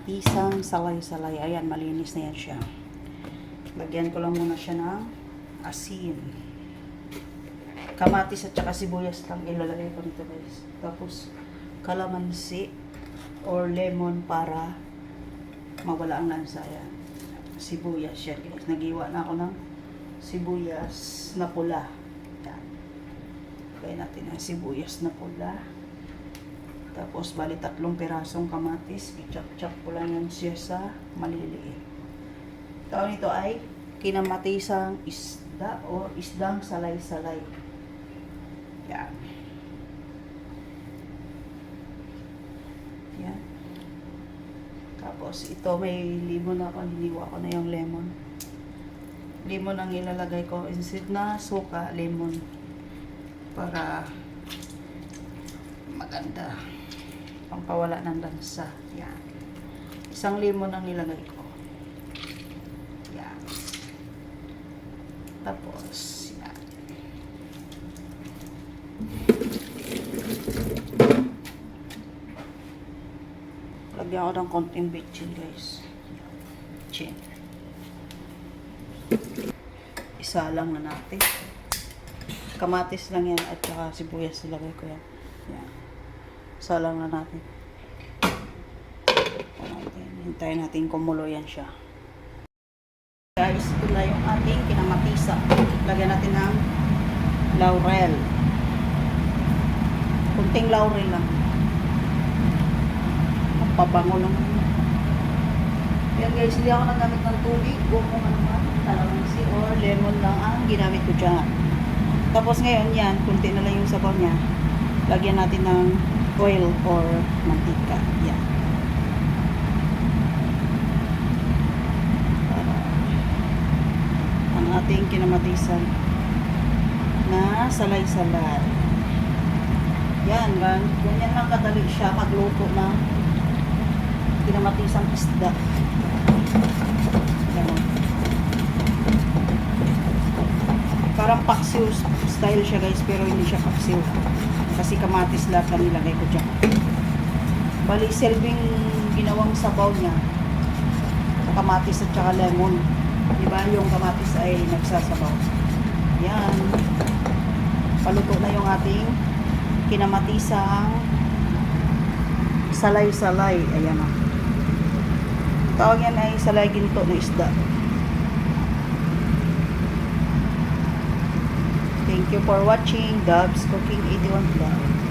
Kinamatisang salay-salay. Ayan, malinis na yan siya. Lagyan ko lang muna siya ng asin. Kamatis at saka sibuyas lang ilalagay ko nito guys. Tapos kalamansi or lemon para mawala ang lansa. Ayan. Sibuyas yan guys. Nagiwa na ako ng sibuyas na pula. Ayan. Lagay natin ang sibuyas na pula. Tapos bali 3 pirasong kamatis. I-chop-chop ko lang yan siya sa maliliit. Tawag nito ay kinamatisang isda o isdang salay-salay. Yan. Yan. Tapos ito may lemon ako. Hiniwa ko na yung lemon. Lemon ang ilalagay ko. Instead na suka, lemon. Para maganda. Pampawala ng lansa. Yan. Isang lemon ang nilagay ko. Yan. Tapos, yan. Lagyan ko ng konting bitchin, guys. Bitchin. Isa lang na natin. Kamatis lang yan at saka sibuyas nilagay ko yan. Yan. Isa lang na natin. Hintayin natin kumulo yan siya. Guys, ito na yung ating kinamatisa. Lagyan natin ng laurel. Kunting laurel lang. Pabango lang. Yan guys, hindi ako nagamit ng tubig. Buko naman, kalamansi or lemon lang ang ginamit ko dyan. Tapos ngayon yan, kunti na lang yung sabaw niya. Lagyan natin ng oil or mantika. Yan. Para ang ating kinamatisan na salay-salay. Yan, ganyan lang kadali siya magluto ng kinamatisang isda. Yan. Parang paksiw style siya guys, pero hindi siya paksiw. Kasi kamatis lahat lang nilagay ko dyan. Bali, selving ginawang sabaw niya. Sa kamatis at saka lemon. Diba yung kamatis ay nagsasabaw. Yan. Paluto na yung ating kinamatisang salay-salay. Ayan na. Tawag yan ay salay ginto na isda. Thank you for watching Dubs Cooking 81 Vlog.